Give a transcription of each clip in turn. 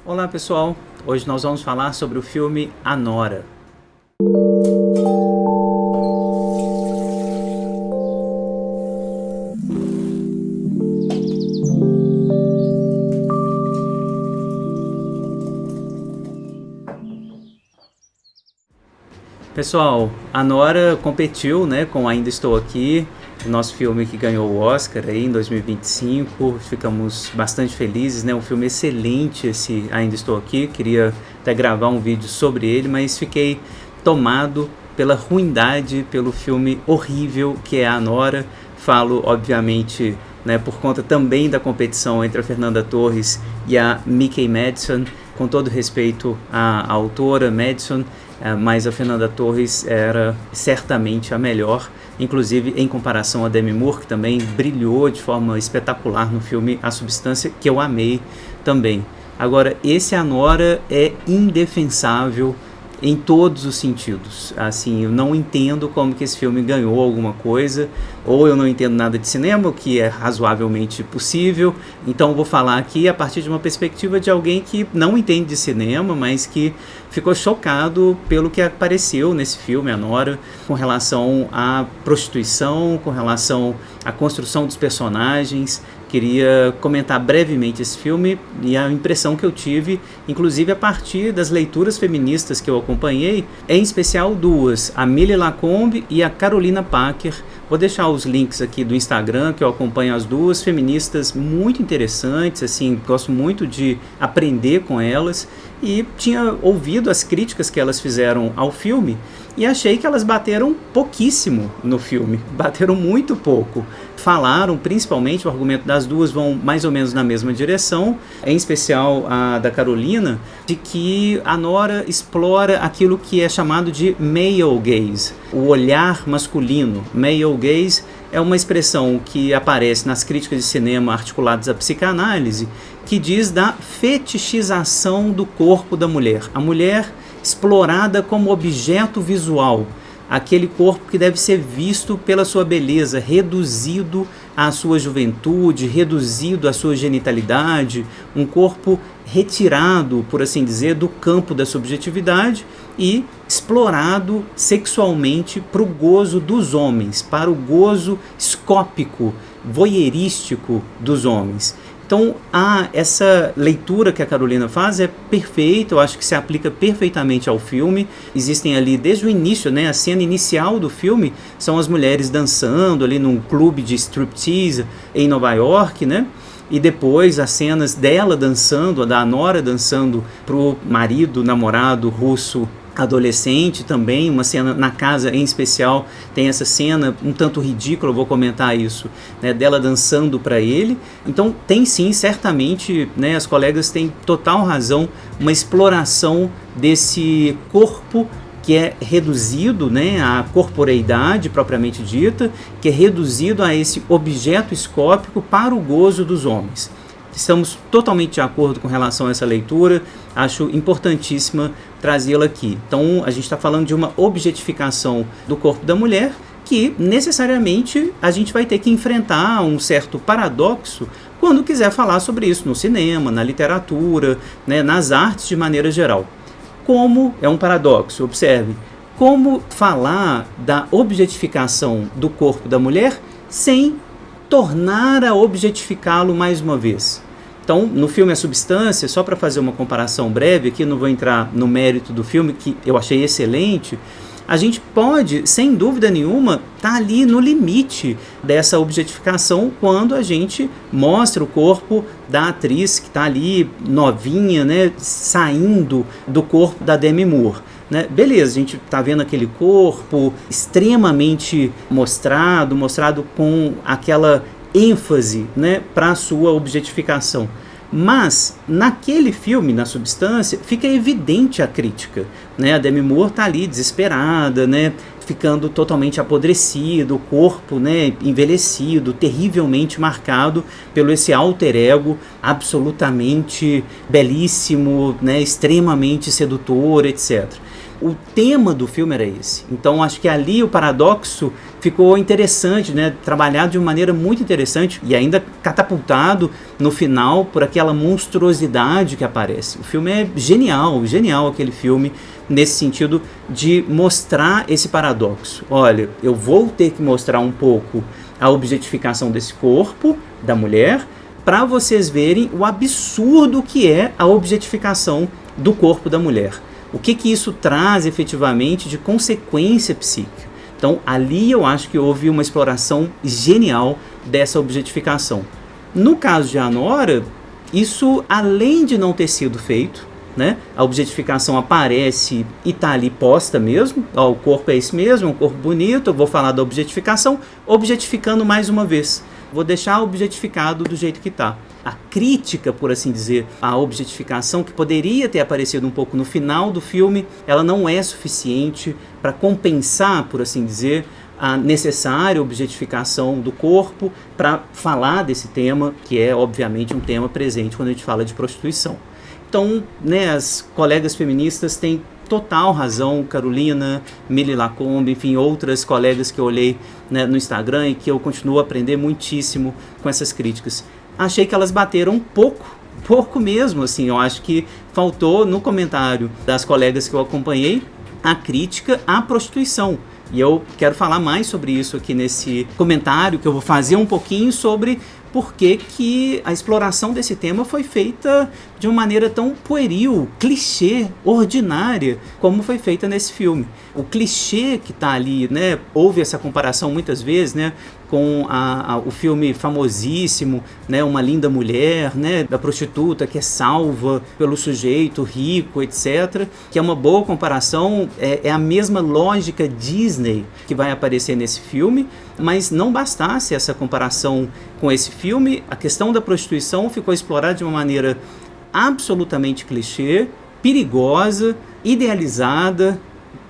Olá pessoal, hoje nós vamos falar sobre o filme Anora. Pessoal, Anora competiu, com Ainda Estou Aqui, o nosso filme que ganhou o Oscar aí em 2025. Ficamos bastante felizes, um filme excelente esse Ainda Estou Aqui. Queria até gravar um vídeo sobre ele, mas fiquei tomado pela ruindade, pelo filme horrível que é Anora. Falo, obviamente, por conta também da competição entre a Fernanda Torres e a Mickey Madison. Com todo respeito à autora Madison, mas a Fernanda Torres era certamente a melhor, inclusive em comparação a Demi Moore, que também brilhou de forma espetacular no filme A Substância, que eu amei também. Agora, esse Anora é indefensável em todos os sentidos. Assim, eu não entendo como que esse filme ganhou alguma coisa, ou eu não entendo nada de cinema, o que é razoavelmente possível. Então eu vou falar aqui a partir de uma perspectiva de alguém que não entende de cinema, mas que ficou chocado pelo que apareceu nesse filme, Anora, com relação à prostituição, com relação à construção dos personagens. Queria comentar brevemente esse filme e a impressão que eu tive, inclusive a partir das leituras feministas que eu acompanhei, em especial duas, a Millie Lacombe e a Carolina Packer. Vou deixar os links aqui do Instagram, que eu acompanho as duas, feministas muito interessantes, assim, gosto muito de aprender com elas, e tinha ouvido as críticas que elas fizeram ao filme e achei que elas bateram pouquíssimo no filme, bateram muito pouco. Falaram, principalmente, o argumento das duas vão mais ou menos na mesma direção, em especial a da Carolina, de que a Nora explora aquilo que é chamado de male gaze, o olhar masculino. Male gaze é uma expressão que aparece nas críticas de cinema articuladas à psicanálise, que diz da fetichização do corpo da mulher. A mulher explorada como objeto visual, aquele corpo que deve ser visto pela sua beleza, reduzido à sua juventude, reduzido à sua genitalidade, um corpo retirado, por assim dizer, do campo da subjetividade e explorado sexualmente para o gozo dos homens, para o gozo escópico, voyeurístico dos homens. Então, essa leitura que a Carolina faz é perfeita, eu acho que se aplica perfeitamente ao filme. Existem ali, desde o início, a cena inicial do filme, são as mulheres dançando ali num clube de striptease em Nova York, E depois as cenas dela dançando, da Anora dançando pro marido, namorado russo adolescente também, uma cena na casa em especial, tem essa cena um tanto ridícula, eu vou comentar isso, dela dançando para ele. Então tem sim, certamente, as colegas têm total razão, uma exploração desse corpo que é reduzido à corporeidade propriamente dita, que é reduzido a esse objeto escópico para o gozo dos homens. Estamos totalmente de acordo com relação a essa leitura, acho importantíssima trazê-la aqui. Então, a gente está falando de uma objetificação do corpo da mulher que, necessariamente, a gente vai ter que enfrentar um certo paradoxo quando quiser falar sobre isso no cinema, na literatura, nas artes de maneira geral. Como é um paradoxo? Observe, como falar da objetificação do corpo da mulher sem tornar a objetificá-lo mais uma vez. Então, no filme A Substância, só para fazer uma comparação breve, aqui não vou entrar no mérito do filme, que eu achei excelente, a gente pode, sem dúvida nenhuma, estar ali no limite dessa objetificação quando a gente mostra o corpo da atriz que está ali novinha, saindo do corpo da Demi Moore. Beleza, a gente está vendo aquele corpo extremamente mostrado com aquela ênfase para a sua objetificação. Mas, naquele filme, Na Substância, fica evidente a crítica. A Demi Moore está ali desesperada, ficando totalmente apodrecido, o corpo envelhecido, terrivelmente marcado pelo esse alter ego absolutamente belíssimo, extremamente sedutor, etc. o tema do filme era esse. Então acho que ali o paradoxo ficou interessante, né? Trabalhado de uma maneira muito interessante e ainda catapultado no final por aquela monstruosidade que aparece. O filme é genial, genial aquele filme, nesse sentido de mostrar esse paradoxo. Olha, eu vou ter que mostrar um pouco a objetificação desse corpo da mulher para vocês verem o absurdo que é a objetificação do corpo da mulher. O que isso traz efetivamente de consequência psíquica. Então ali eu acho que houve uma exploração genial dessa objetificação. No caso de Anora, isso além de não ter sido feito, né, a objetificação aparece e está ali posta mesmo, ó, o corpo é esse mesmo, é um corpo bonito, eu vou falar da objetificação, objetificando mais uma vez. Vou deixar objetificado do jeito que está. A crítica, por assim dizer, à objetificação, que poderia ter aparecido um pouco no final do filme, ela não é suficiente para compensar, por assim dizer, a necessária objetificação do corpo para falar desse tema, que é, obviamente, um tema presente quando a gente fala de prostituição. Então, né, as colegas feministas têm total razão, Carolina, Mili Lacombe, enfim, outras colegas que eu olhei, né, no Instagram e que eu continuo a aprender muitíssimo com essas críticas. Achei que elas bateram pouco mesmo, assim, eu acho que faltou no comentário das colegas que eu acompanhei a crítica à prostituição. E eu quero falar mais sobre isso aqui nesse comentário, que eu vou fazer um pouquinho sobre por que a exploração desse tema foi feita de uma maneira tão pueril, clichê, ordinária, como foi feita nesse filme. O clichê que está ali, né, houve essa comparação muitas vezes, né, com o filme famosíssimo, né, Uma Linda Mulher, né, da prostituta que é salva pelo sujeito rico, etc., que é uma boa comparação, é a mesma lógica Disney que vai aparecer nesse filme, mas não bastasse essa comparação com esse filme, a questão da prostituição ficou explorada de uma maneira absolutamente clichê, perigosa, idealizada,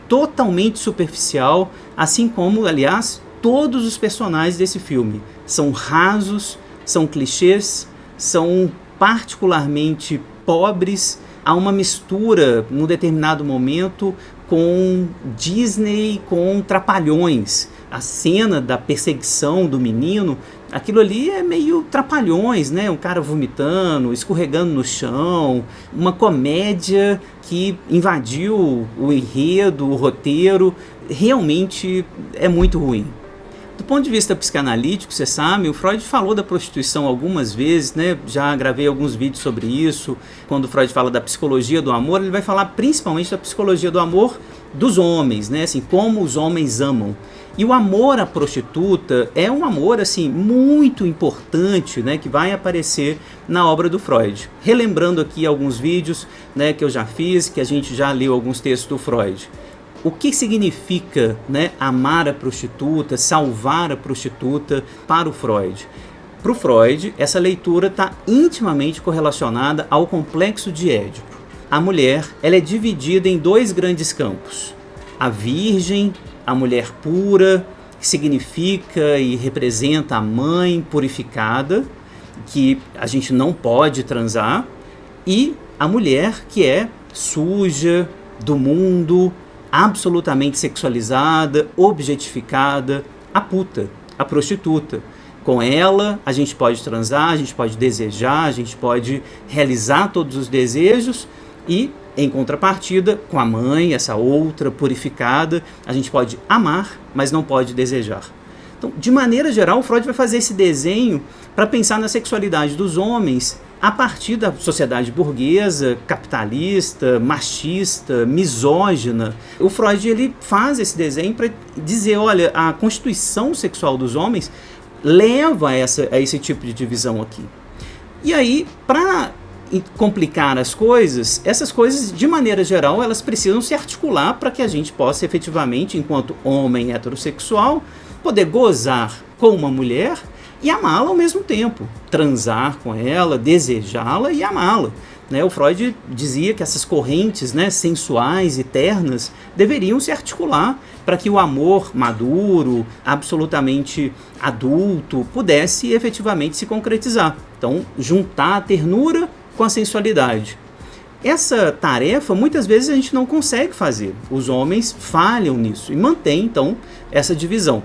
totalmente superficial, assim como, aliás, todos os personagens desse filme são rasos, são clichês, são particularmente pobres. Há uma mistura, num determinado momento, com Disney, com Trapalhões. A cena da perseguição do menino, aquilo ali é meio Trapalhões, né? Um cara vomitando, escorregando no chão, uma comédia que invadiu o enredo, o roteiro, realmente é muito ruim. Do ponto de vista psicanalítico, você sabe, o Freud falou da prostituição algumas vezes, né? Já gravei alguns vídeos sobre isso. Quando o Freud fala da psicologia do amor, ele vai falar principalmente da psicologia do amor dos homens, né? Assim, como os homens amam. E o amor à prostituta é um amor assim muito importante, né, que vai aparecer na obra do Freud. Relembrando aqui alguns vídeos, né, que eu já fiz, que a gente já leu alguns textos do Freud. O que significa, né, amar a prostituta, salvar a prostituta para o Freud? Para o Freud, essa leitura está intimamente correlacionada ao complexo de Édipo. A mulher, ela é dividida em dois grandes campos. A virgem, a mulher pura, que significa e representa a mãe purificada, que a gente não pode transar, e a mulher que é suja, do mundo, absolutamente sexualizada, objetificada, a puta, a prostituta. Com ela a gente pode transar, a gente pode desejar, a gente pode realizar todos os desejos e, em contrapartida, com a mãe, essa outra purificada, a gente pode amar, mas não pode desejar. Então, de maneira geral, o Freud vai fazer esse desenho para pensar na sexualidade dos homens a partir da sociedade burguesa, capitalista, machista, misógina. O Freud ele faz esse desenho para dizer, olha, a constituição sexual dos homens leva a esse tipo de divisão aqui. E aí, para complicar as coisas, essas coisas, de maneira geral, elas precisam se articular para que a gente possa efetivamente, enquanto homem heterossexual, poder gozar com uma mulher e amá-la ao mesmo tempo, transar com ela, desejá-la e amá-la. O Freud dizia que essas correntes, né, sensuais e ternas deveriam se articular para que o amor maduro, absolutamente adulto, pudesse efetivamente se concretizar. Então, juntar a ternura com a sensualidade. Essa tarefa, muitas vezes, a gente não consegue fazer. Os homens falham nisso e mantém, então, essa divisão.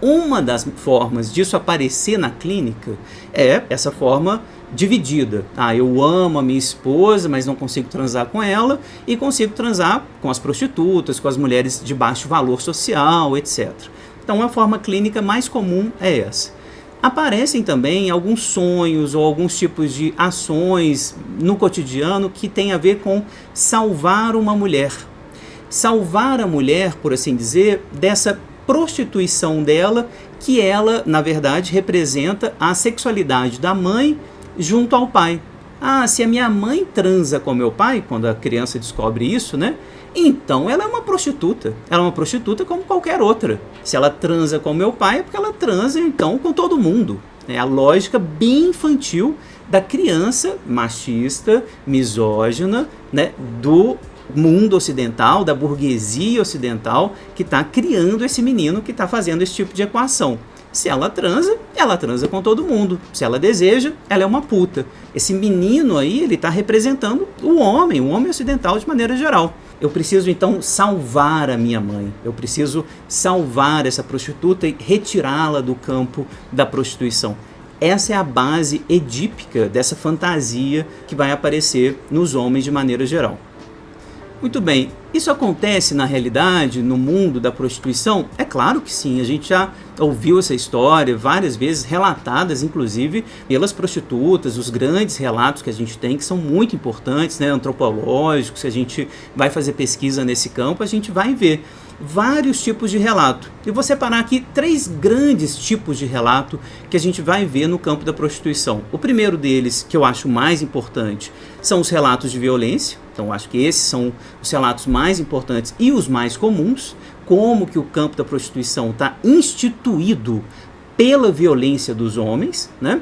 Uma das formas disso aparecer na clínica é essa forma dividida. Eu amo a minha esposa, mas não consigo transar com ela, e consigo transar com as prostitutas, com as mulheres de baixo valor social, etc. Então, a forma clínica mais comum é essa. Aparecem também alguns sonhos ou alguns tipos de ações no cotidiano que tem a ver com salvar uma mulher. Salvar a mulher, por assim dizer, dessa prostituição dela, que ela, na verdade, representa a sexualidade da mãe junto ao pai. Se a minha mãe transa com meu pai, quando a criança descobre isso, né? Então ela é uma prostituta. Ela é uma prostituta como qualquer outra. Se ela transa com meu pai, é porque ela transa, então, com todo mundo. É a lógica bem infantil da criança machista, misógina, né? Do mundo ocidental, da burguesia ocidental, que está criando esse menino que está fazendo esse tipo de equação. Se ela transa com todo mundo. Se ela deseja, ela é uma puta. Esse menino aí, ele está representando o homem ocidental de maneira geral. Eu preciso, então, salvar a minha mãe. Eu preciso salvar essa prostituta e retirá-la do campo da prostituição. Essa é a base edípica dessa fantasia que vai aparecer nos homens de maneira geral. Muito bem, isso acontece na realidade, no mundo da prostituição? É claro que sim, a gente já ouviu essa história várias vezes, relatadas inclusive pelas prostitutas, os grandes relatos que a gente tem, que são muito importantes, né, antropológicos. Se a gente vai fazer pesquisa nesse campo, a gente vai ver vários tipos de relato. Eu vou separar aqui 3 grandes tipos de relato que a gente vai ver no campo da prostituição. O primeiro deles, que eu acho mais importante, são os relatos de violência. Então, acho que esses são os relatos mais importantes e os mais comuns. Como que o campo da prostituição está instituído pela violência dos homens, né?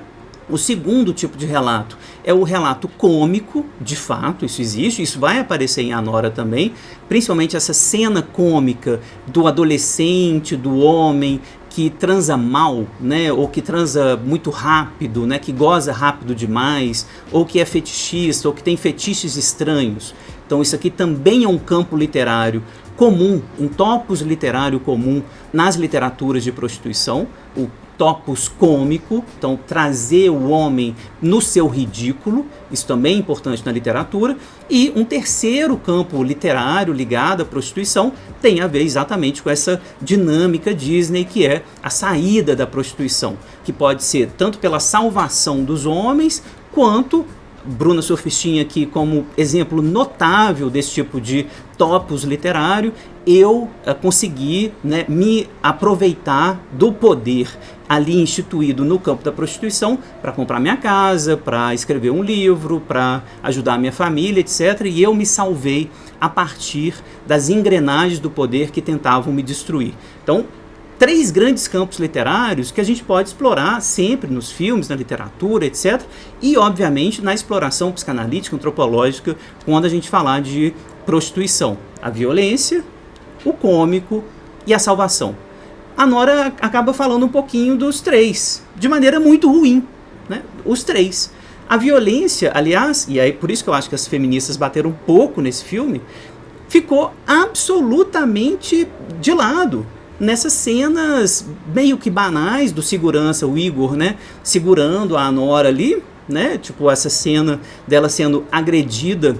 O segundo tipo de relato é o relato cômico, de fato, isso existe, isso vai aparecer em Anora também, principalmente essa cena cômica do adolescente, do homem que transa mal, né, ou que transa muito rápido, né, que goza rápido demais, ou que é fetichista, ou que tem fetiches estranhos. Então isso aqui também é um campo literário comum, um topos literário comum nas literaturas de prostituição, o topos cômico, então trazer o homem no seu ridículo, isso também é importante na literatura. E um terceiro campo literário ligado à prostituição tem a ver exatamente com essa dinâmica Disney, que é a saída da prostituição, que pode ser tanto pela salvação dos homens, quanto Bruna Surfistinha aqui como exemplo notável desse tipo de topos literário, eu consegui, né, me aproveitar do poder ali instituído no campo da prostituição para comprar minha casa, para escrever um livro, para ajudar a minha família, etc. E eu me salvei a partir das engrenagens do poder que tentavam me destruir. Então, 3 grandes campos literários que a gente pode explorar sempre nos filmes, na literatura, etc. E, obviamente, na exploração psicanalítica, antropológica, quando a gente falar de prostituição. A violência, o cômico e a salvação. A Nora acaba falando um pouquinho dos 3, de maneira muito ruim, né? Os 3. A violência, aliás, e aí por isso que eu acho que as feministas bateram um pouco nesse filme, ficou absolutamente de lado nessas cenas meio que banais do segurança, o Igor, né, segurando a Nora ali, né, tipo essa cena dela sendo agredida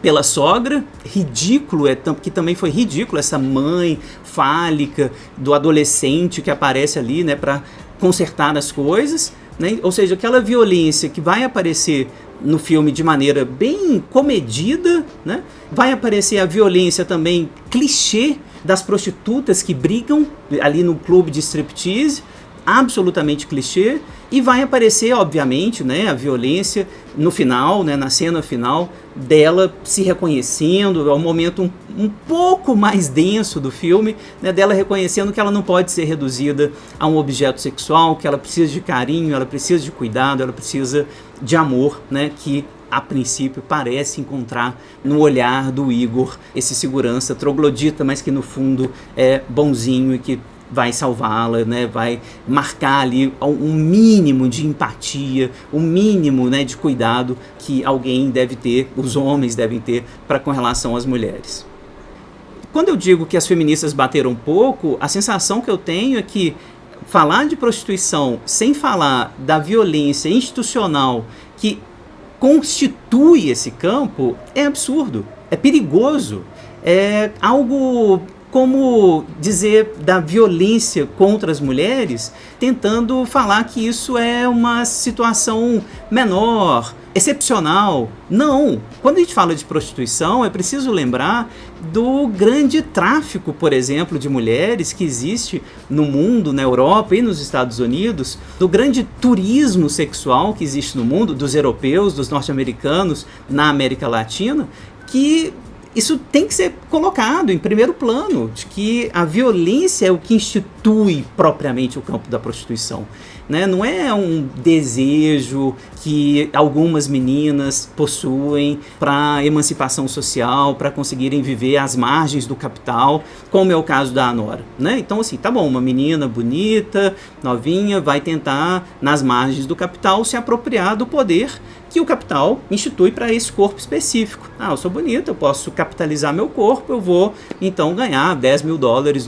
pela sogra, ridículo, que também foi ridículo, essa mãe fálica do adolescente que aparece ali, né, para consertar as coisas, né? Ou seja, aquela violência que vai aparecer no filme de maneira bem comedida, né? Vai aparecer a violência também clichê das prostitutas que brigam ali no clube de striptease, absolutamente clichê, e vai aparecer, obviamente, né, a violência no final, né, na cena final, dela se reconhecendo, é um momento um pouco mais denso do filme, né, dela reconhecendo que ela não pode ser reduzida a um objeto sexual, que ela precisa de carinho, ela precisa de cuidado, ela precisa de amor, né, que a princípio parece encontrar no olhar do Igor, esse segurança troglodita, mas que no fundo é bonzinho e que vai salvá-la, né, vai marcar ali um mínimo de empatia, um mínimo, né, de cuidado que alguém deve ter, os homens devem ter para com relação às mulheres. Quando eu digo que as feministas bateram pouco, a sensação que eu tenho é que falar de prostituição sem falar da violência institucional que constitui esse campo é absurdo, é perigoso, é algo como dizer da violência contra as mulheres, tentando falar que isso é uma situação menor, excepcional. Não! Quando a gente fala de prostituição, é preciso lembrar do grande tráfico, por exemplo, de mulheres que existe no mundo, na Europa e nos Estados Unidos, do grande turismo sexual que existe no mundo, dos europeus, dos norte-americanos, na América Latina, que isso tem que ser colocado em primeiro plano, de que a violência é o que institui propriamente o campo da prostituição. Né? Não é um desejo que algumas meninas possuem para emancipação social, para conseguirem viver às margens do capital, como é o caso da Anora. Né? Então, assim, tá bom, uma menina bonita, novinha, vai tentar, nas margens do capital, se apropriar do poder que o capital institui para esse corpo específico. Ah, eu sou bonita, eu posso capitalizar meu corpo, eu vou então ganhar $10 mil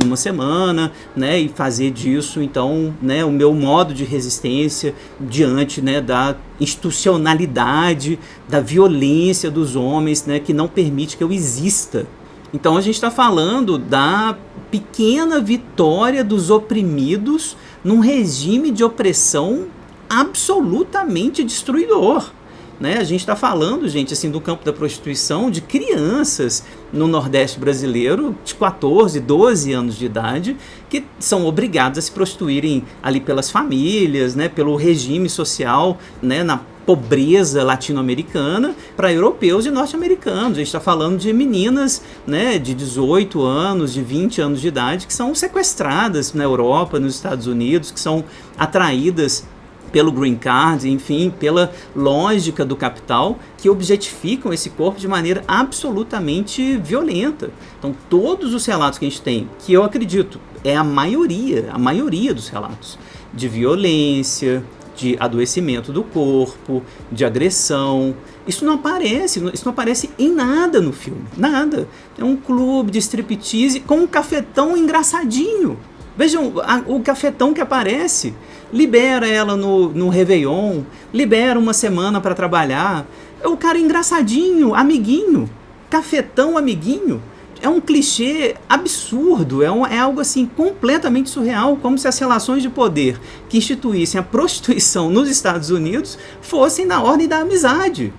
numa semana, né, e fazer disso então, né, o meu modo de resistência diante, né, da institucionalidade, da violência dos homens, né, que não permite que eu exista. Então a gente está falando da pequena vitória dos oprimidos num regime de opressão absolutamente destruidor. Né? A gente está falando, gente, assim, do campo da prostituição de crianças no Nordeste brasileiro de 14, 12 anos de idade que são obrigadas a se prostituírem ali pelas famílias, né, pelo regime social, né, na pobreza latino-americana para europeus e norte-americanos. A gente está falando de meninas, né, de 18 anos, de 20 anos de idade que são sequestradas na Europa, nos Estados Unidos, que são atraídas pelo green card, enfim, pela lógica do capital, que objetificam esse corpo de maneira absolutamente violenta. Então, todos os relatos que a gente tem, que eu acredito, é a maioria dos relatos, de violência, de adoecimento do corpo, de agressão, isso não aparece em nada no filme, nada. É um clube de striptease com um cafetão engraçadinho. Vejam, o cafetão que aparece, libera ela no Réveillon, libera uma semana para trabalhar. É o cara engraçadinho, amiguinho, cafetão amiguinho. É um clichê absurdo, é algo assim completamente surreal, como se as relações de poder que instituíssem a prostituição nos Estados Unidos fossem na ordem da amizade.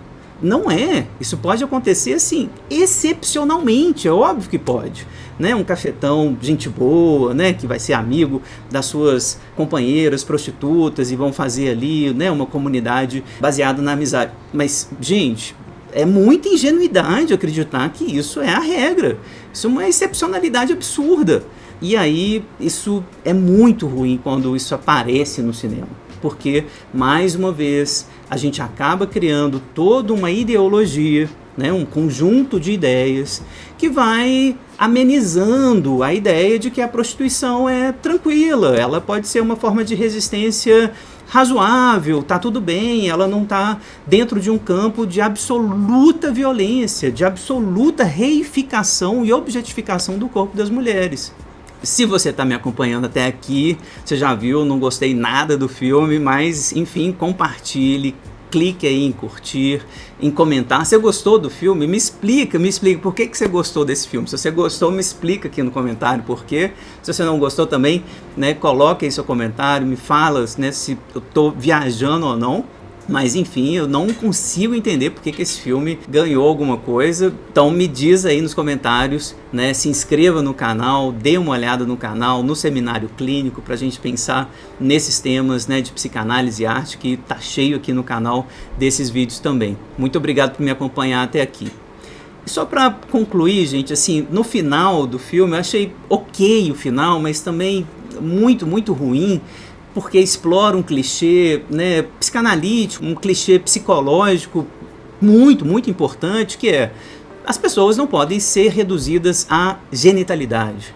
Não é. Isso pode acontecer, assim, excepcionalmente, é óbvio que pode. Né? Um cafetão, gente boa, né? Que vai ser amigo das suas companheiras prostitutas e vão fazer ali, né, uma comunidade baseada na amizade. Mas, gente, é muita ingenuidade acreditar que isso é a regra. Isso é uma excepcionalidade absurda. E aí, isso é muito ruim quando isso aparece no cinema. Porque, mais uma vez, a gente acaba criando toda uma ideologia, né, um conjunto de ideias que vai amenizando a ideia de que a prostituição é tranquila, ela pode ser uma forma de resistência razoável, tá tudo bem, ela não tá dentro de um campo de absoluta violência, de absoluta reificação e objetificação do corpo das mulheres. Se você está me acompanhando até aqui, você já viu, não gostei nada do filme, mas enfim, compartilhe, clique aí em curtir, em comentar. Você gostou do filme? Me explica por que você gostou desse filme. Se você gostou, me explica aqui no comentário por quê. Se você não gostou também, né, coloque aí seu comentário, me fala, né, se eu estou viajando ou não. Mas enfim, eu não consigo entender por que esse filme ganhou alguma coisa. Então me diz aí nos comentários, né? Se inscreva no canal, dê uma olhada no canal, no Seminário Clínico, para a gente pensar nesses temas, né, de psicanálise e arte, que tá cheio aqui no canal desses vídeos também. Muito obrigado por me acompanhar até aqui. E só para concluir, gente, assim, no final do filme, eu achei ok o final, mas também muito, muito ruim, porque explora um clichê, né, psicanalítico, um clichê psicológico muito, muito importante, que é: as pessoas não podem ser reduzidas à genitalidade.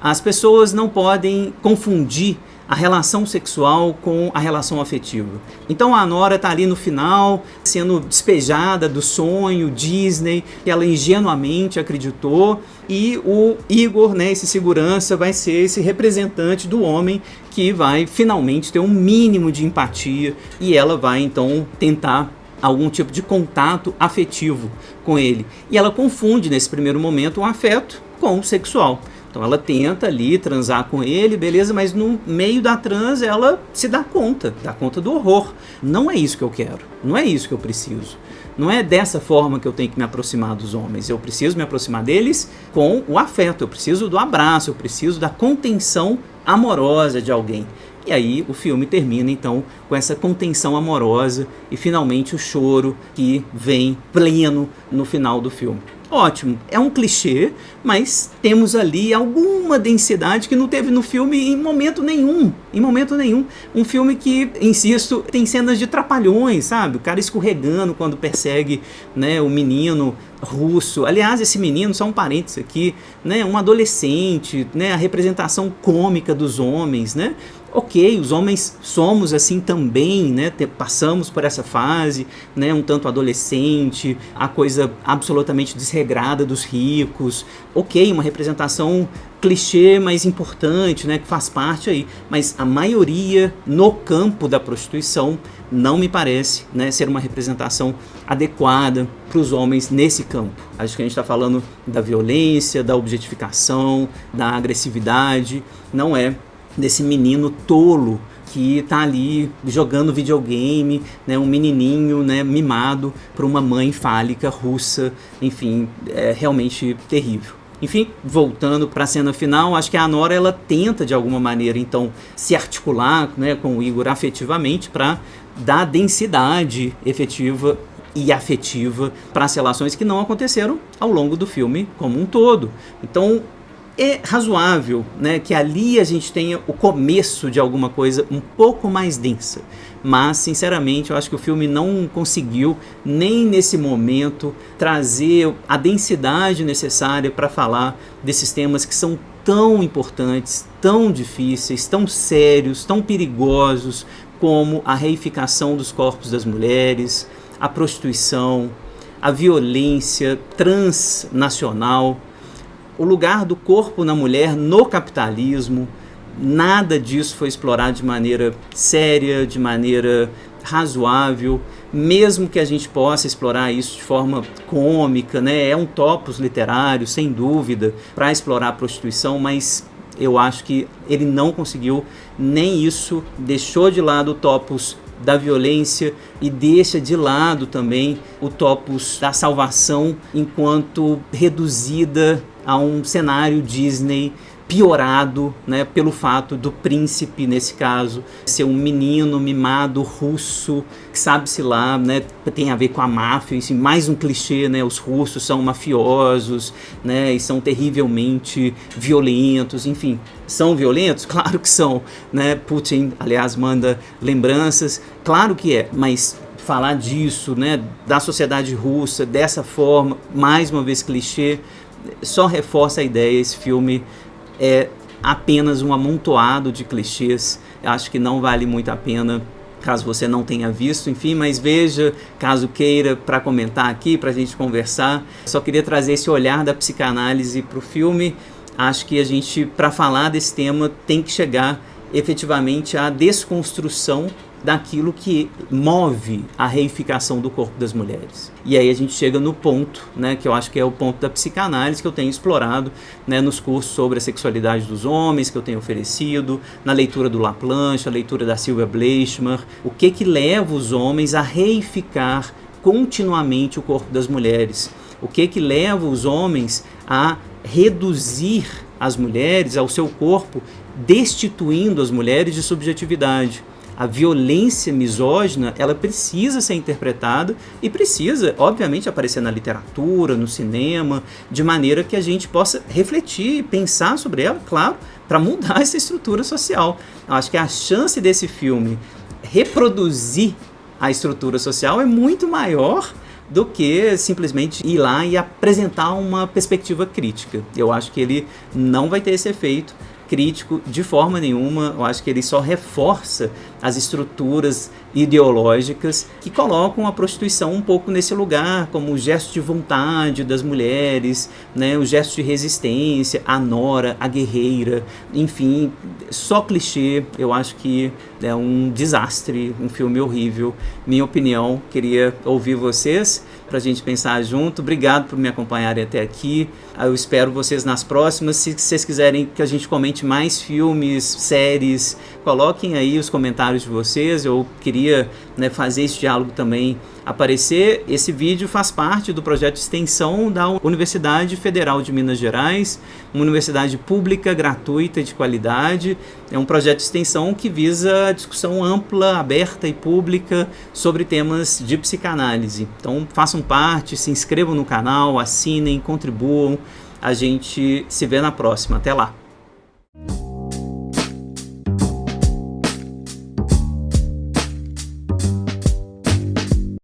As pessoas não podem confundir a relação sexual com a relação afetiva. Então a Nora está ali no final, sendo despejada do sonho Disney, que ela ingenuamente acreditou, e o Igor, né, esse segurança, vai ser esse representante do homem que vai finalmente ter um mínimo de empatia, e ela vai então tentar algum tipo de contato afetivo com ele. E ela confunde nesse primeiro momento o afeto com o sexual. Então ela tenta ali transar com ele, beleza, mas no meio da trans ela se dá conta do horror. Não é isso que eu quero, não é isso que eu preciso. Não é dessa forma que eu tenho que me aproximar dos homens. Eu preciso me aproximar deles com o afeto, eu preciso do abraço, eu preciso da contenção amorosa de alguém. E aí o filme termina então com essa contenção amorosa e finalmente o choro que vem pleno no final do filme. Ótimo, é um clichê, mas temos ali alguma densidade que não teve no filme em momento nenhum. Um filme que, insisto, tem cenas de trapalhões, sabe? O cara escorregando quando persegue, né, o menino russo. Aliás, esse menino, só um parênteses aqui, né, um adolescente, né, a representação cômica dos homens, né? Ok, os homens somos assim também, né? Passamos por essa fase, né? Um tanto adolescente, a coisa absolutamente desregrada dos ricos. Ok, uma representação clichê, mas importante, né? Que faz parte aí. Mas a maioria no campo da prostituição não me parece, né, ser uma representação adequada para os homens nesse campo. Acho que a gente está falando da violência, da objetificação, da agressividade, não é desse menino tolo que está ali jogando videogame, né, um menininho, né, mimado por uma mãe fálica russa, enfim, é realmente terrível. Enfim, voltando para a cena final, acho que a Nora ela tenta de alguma maneira então se articular, né, com o Igor afetivamente para dar densidade efetiva e afetiva para as relações que não aconteceram ao longo do filme como um todo. Então é razoável, né, que ali a gente tenha o começo de alguma coisa um pouco mais densa. Mas, sinceramente, eu acho que o filme não conseguiu, nem nesse momento, trazer a densidade necessária para falar desses temas que são tão importantes, tão difíceis, tão sérios, tão perigosos, como a reificação dos corpos das mulheres, a prostituição, a violência transnacional, o lugar do corpo na mulher no capitalismo. Nada disso foi explorado de maneira séria, de maneira razoável, mesmo que a gente possa explorar isso de forma cômica, né? É um topos literário, sem dúvida, para explorar a prostituição, mas eu acho que ele não conseguiu nem isso, deixou de lado o topos da violência e deixa de lado também o topos da salvação enquanto reduzida a um cenário Disney piorado, né, pelo fato do príncipe, nesse caso, ser um menino mimado russo, que sabe-se lá, né, tem a ver com a máfia, assim, mais um clichê, né, os russos são mafiosos, né, e são terrivelmente violentos, enfim. São violentos? Claro que são, né, Putin, aliás, manda lembranças, claro que é, mas falar disso, né, da sociedade russa, dessa forma, mais uma vez clichê, só reforça a ideia. Esse filme é apenas um amontoado de clichês. Acho que não vale muito a pena caso você não tenha visto, enfim, mas veja, caso queira, para comentar aqui, para a gente conversar. Só queria trazer esse olhar da psicanálise para o filme. Acho que a gente, para falar desse tema, tem que chegar efetivamente à desconstrução daquilo que move a reificação do corpo das mulheres. E aí a gente chega no ponto, né, que eu acho que é o ponto da psicanálise que eu tenho explorado, né, nos cursos sobre a sexualidade dos homens que eu tenho oferecido, na leitura do Laplanche, a leitura da Sylvia Bleichmer, o que leva os homens a reificar continuamente o corpo das mulheres, o que leva os homens a reduzir as mulheres ao seu corpo, destituindo as mulheres de subjetividade. A violência misógina, ela precisa ser interpretada e precisa, obviamente, aparecer na literatura, no cinema, de maneira que a gente possa refletir e pensar sobre ela, claro, para mudar essa estrutura social. Eu acho que a chance desse filme reproduzir a estrutura social é muito maior do que simplesmente ir lá e apresentar uma perspectiva crítica. Eu acho que ele não vai ter esse efeito crítico de forma nenhuma. Eu acho que ele só reforça as estruturas ideológicas que colocam a prostituição um pouco nesse lugar, como o gesto de vontade das mulheres, né, o gesto de resistência, a nora, a guerreira, enfim, só clichê. Eu acho que é um desastre, um filme horrível. Minha opinião, queria ouvir vocês para a gente pensar junto. Obrigado por me acompanharem até aqui. Eu espero vocês nas próximas. Se vocês quiserem que a gente comente mais filmes, séries, coloquem aí os comentários de vocês. Eu queria, né, fazer esse diálogo também aparecer. Esse vídeo faz parte do projeto de extensão da Universidade Federal de Minas Gerais, uma universidade pública, gratuita e de qualidade. É um projeto de extensão que visa a discussão ampla, aberta e pública sobre temas de psicanálise. Então façam parte, se inscrevam no canal, assinem, contribuam. A gente se vê na próxima. Até lá!